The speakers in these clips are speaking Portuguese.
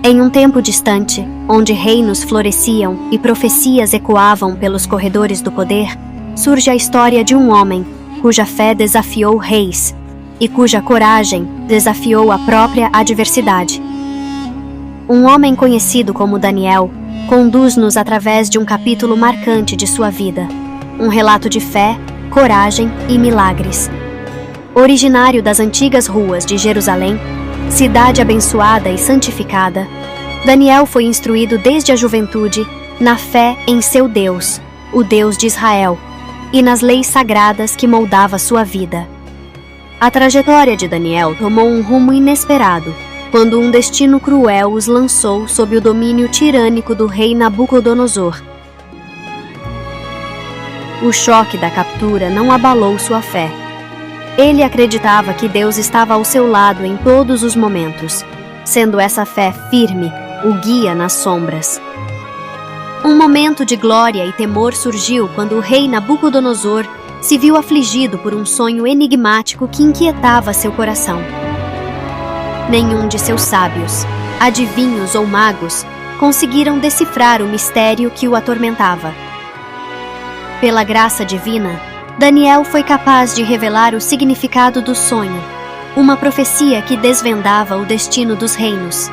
Em um tempo distante, onde reinos floresciam e profecias ecoavam pelos corredores do poder, surge a história de um homem cuja fé desafiou reis e cuja coragem desafiou a própria adversidade. Um homem conhecido como Daniel conduz-nos através de um capítulo marcante de sua vida, um relato de fé, coragem e milagres. Originário das antigas ruas de Jerusalém, cidade abençoada e santificada, Daniel foi instruído desde a juventude na fé em seu Deus, o Deus de Israel, e nas leis sagradas que moldava sua vida. A trajetória de Daniel tomou um rumo inesperado, quando um destino cruel os lançou sob o domínio tirânico do rei Nabucodonosor. O choque da captura não abalou sua fé. Ele acreditava que Deus estava ao seu lado em todos os momentos, sendo essa fé firme o guia nas sombras. Um momento de glória e temor surgiu quando o rei Nabucodonosor se viu afligido por um sonho enigmático que inquietava seu coração. Nenhum de seus sábios, adivinhos ou magos conseguiram decifrar o mistério que o atormentava. Pela graça divina, Daniel foi capaz de revelar o significado do sonho, uma profecia que desvendava o destino dos reinos.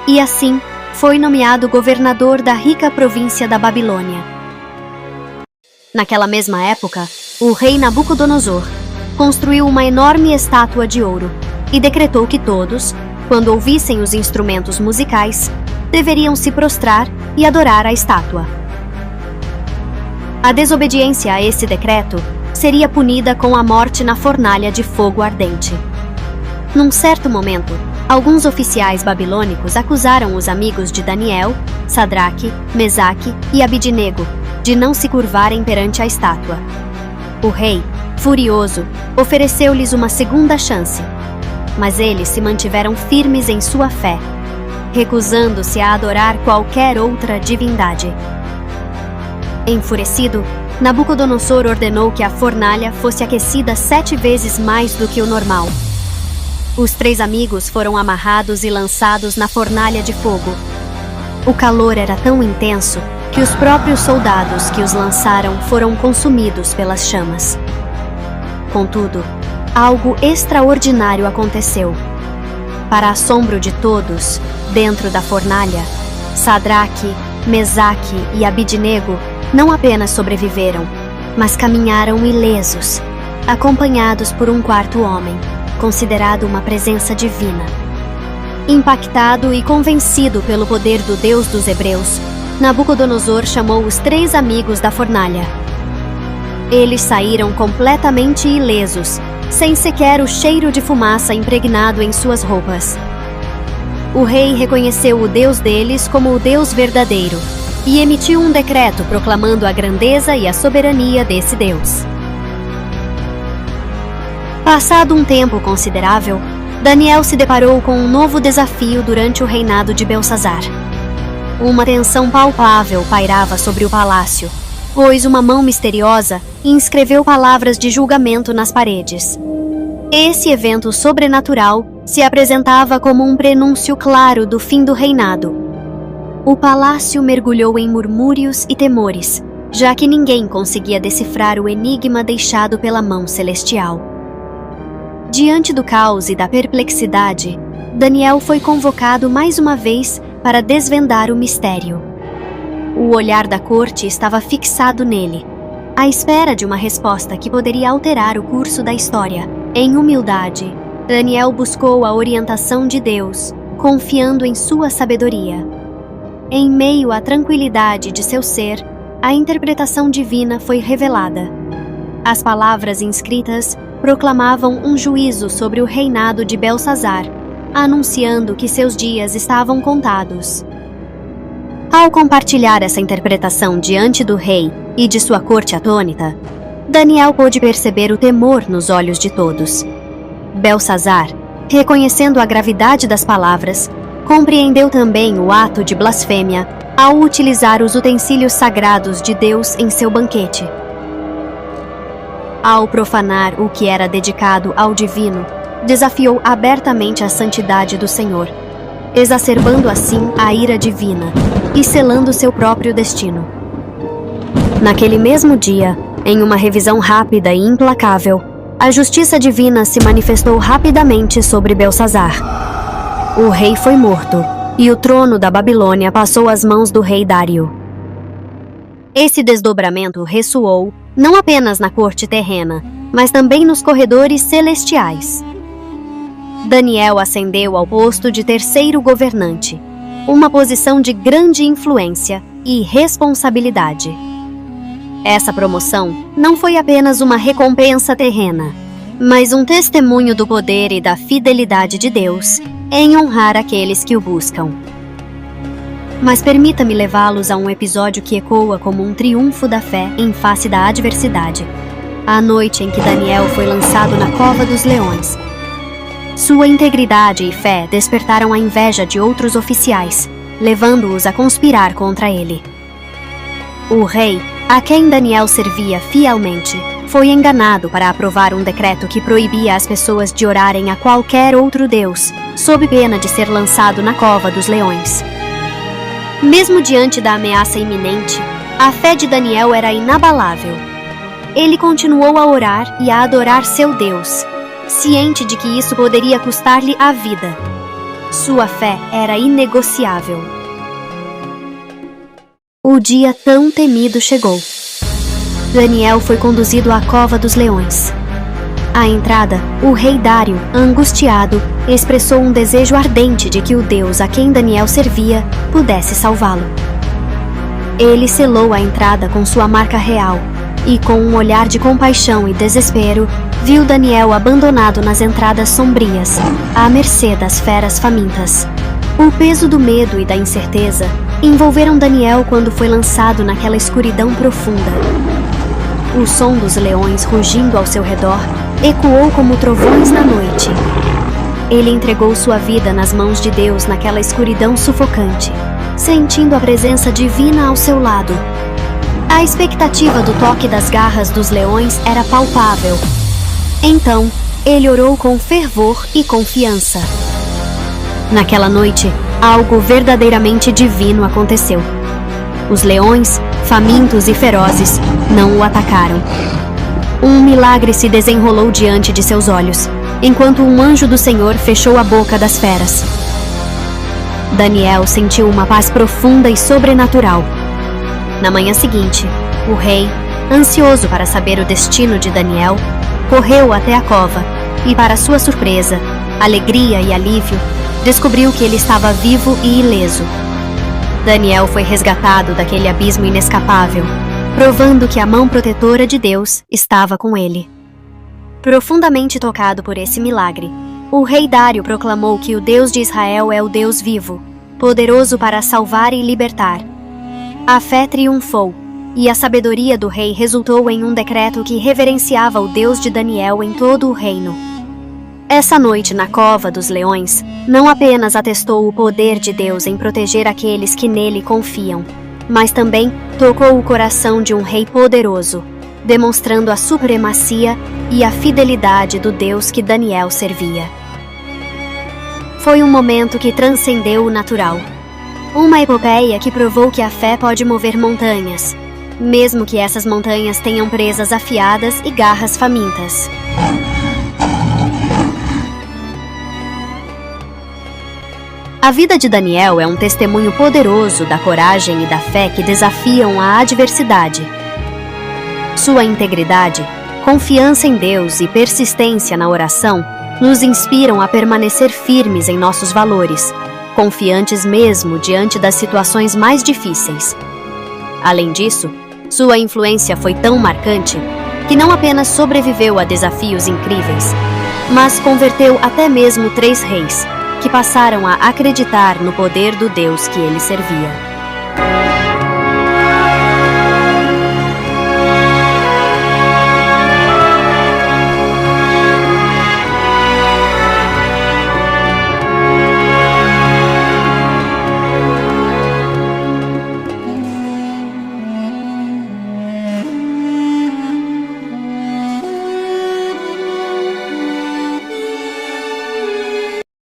E assim, foi nomeado governador da rica província da Babilônia. Naquela mesma época, o rei Nabucodonosor construiu uma enorme estátua de ouro e decretou que todos, quando ouvissem os instrumentos musicais, deveriam se prostrar e adorar a estátua. A desobediência a esse decreto seria punida com a morte na fornalha de fogo ardente. Num certo momento, alguns oficiais babilônicos acusaram os amigos de Daniel, Sadraque, Mesaque e Abidnego de não se curvarem perante a estátua. O rei, furioso, ofereceu-lhes uma segunda chance, mas eles se mantiveram firmes em sua fé, recusando-se a adorar qualquer outra divindade. Enfurecido, Nabucodonosor ordenou que a fornalha fosse aquecida 7 vezes mais do que o normal. Os 3 amigos foram amarrados e lançados na fornalha de fogo. O calor era tão intenso que os próprios soldados que os lançaram foram consumidos pelas chamas. Contudo, algo extraordinário aconteceu. Para assombro de todos, dentro da fornalha, Sadraque, Mesaque e Abidnego não apenas sobreviveram, mas caminharam ilesos, acompanhados por um quarto homem, considerado uma presença divina. Impactado e convencido pelo poder do Deus dos Hebreus, Nabucodonosor chamou os 3 amigos da fornalha. Eles saíram completamente ilesos, sem sequer o cheiro de fumaça impregnado em suas roupas. O rei reconheceu o Deus deles como o Deus verdadeiro e emitiu um decreto proclamando a grandeza e a soberania desse Deus. Passado um tempo considerável, Daniel se deparou com um novo desafio durante o reinado de Belsazar. Uma tensão palpável pairava sobre o palácio, pois uma mão misteriosa inscreveu palavras de julgamento nas paredes. Esse evento sobrenatural se apresentava como um prenúncio claro do fim do reinado. O palácio mergulhou em murmúrios e temores, já que ninguém conseguia decifrar o enigma deixado pela mão celestial. Diante do caos e da perplexidade, Daniel foi convocado mais uma vez para desvendar o mistério. O olhar da corte estava fixado nele, à espera de uma resposta que poderia alterar o curso da história. Em humildade, Daniel buscou a orientação de Deus, confiando em sua sabedoria. Em meio à tranquilidade de seu ser, a interpretação divina foi revelada. As palavras inscritas proclamavam um juízo sobre o reinado de Belsazar, anunciando que seus dias estavam contados. Ao compartilhar essa interpretação diante do rei e de sua corte atônita, Daniel pôde perceber o temor nos olhos de todos. Belsazar, reconhecendo a gravidade das palavras, compreendeu também o ato de blasfêmia ao utilizar os utensílios sagrados de Deus em seu banquete. Ao profanar o que era dedicado ao divino, desafiou abertamente a santidade do Senhor. exacerbando assim a ira divina e selando seu próprio destino. Naquele mesmo dia, em uma revisão rápida e implacável, a justiça divina se manifestou rapidamente sobre Belsazar. O rei foi morto, e o trono da Babilônia passou às mãos do rei Dário. Esse desdobramento ressoou não apenas na corte terrena, mas também nos corredores celestiais. Daniel ascendeu ao posto de terceiro governante, uma posição de grande influência e responsabilidade. Essa promoção não foi apenas uma recompensa terrena, mas um testemunho do poder e da fidelidade de Deus em honrar aqueles que o buscam. Mas permita-me levá-los a um episódio que ecoa como um triunfo da fé em face da adversidade. A noite em que Daniel foi lançado na cova dos leões. Sua integridade e fé despertaram a inveja de outros oficiais, levando-os a conspirar contra ele. O rei, a quem Daniel servia fielmente, foi enganado para aprovar um decreto que proibia as pessoas de orarem a qualquer outro deus, sob pena de ser lançado na cova dos leões. Mesmo diante da ameaça iminente, a fé de Daniel era inabalável. Ele continuou a orar e a adorar seu Deus, ciente de que isso poderia custar-lhe a vida. Sua fé era inegociável. O dia tão temido chegou. Daniel foi conduzido à cova dos leões. À entrada, o rei Dário, angustiado, expressou um desejo ardente de que o Deus a quem Daniel servia pudesse salvá-lo. Ele selou a entrada com sua marca real e, com um olhar de compaixão e desespero, viu Daniel abandonado nas entradas sombrias, à mercê das feras famintas. O peso do medo e da incerteza envolveram Daniel quando foi lançado naquela escuridão profunda. O som dos leões rugindo ao seu redor ecoou como trovões na noite. Ele entregou sua vida nas mãos de Deus naquela escuridão sufocante, sentindo a presença divina ao seu lado. A expectativa do toque das garras dos leões era palpável. Então, ele orou com fervor e confiança. Naquela noite, algo verdadeiramente divino aconteceu. Os leões, famintos e ferozes, não o atacaram. Um milagre se desenrolou diante de seus olhos, enquanto um anjo do Senhor fechou a boca das feras. Daniel sentiu uma paz profunda e sobrenatural. Na manhã seguinte, o rei, ansioso para saber o destino de Daniel, correu até a cova e, para sua surpresa, alegria e alívio, descobriu que ele estava vivo e ileso. Daniel foi resgatado daquele abismo inescapável, provando que a mão protetora de Deus estava com ele. Profundamente tocado por esse milagre, o rei Dário proclamou que o Deus de Israel é o Deus vivo, poderoso para salvar e libertar. A fé triunfou, e a sabedoria do rei resultou em um decreto que reverenciava o Deus de Daniel em todo o reino. Essa noite na cova dos leões, não apenas atestou o poder de Deus em proteger aqueles que nele confiam, mas também tocou o coração de um rei poderoso, demonstrando a supremacia e a fidelidade do Deus que Daniel servia. Foi um momento que transcendeu o natural. Uma epopeia que provou que a fé pode mover montanhas, mesmo que essas montanhas tenham presas afiadas e garras famintas. A vida de Daniel é um testemunho poderoso da coragem e da fé que desafiam a adversidade. Sua integridade, confiança em Deus e persistência na oração nos inspiram a permanecer firmes em nossos valores, confiantes mesmo diante das situações mais difíceis. Além disso, sua influência foi tão marcante que não apenas sobreviveu a desafios incríveis, mas converteu até mesmo 3 reis, que passaram a acreditar no poder do Deus que ele servia.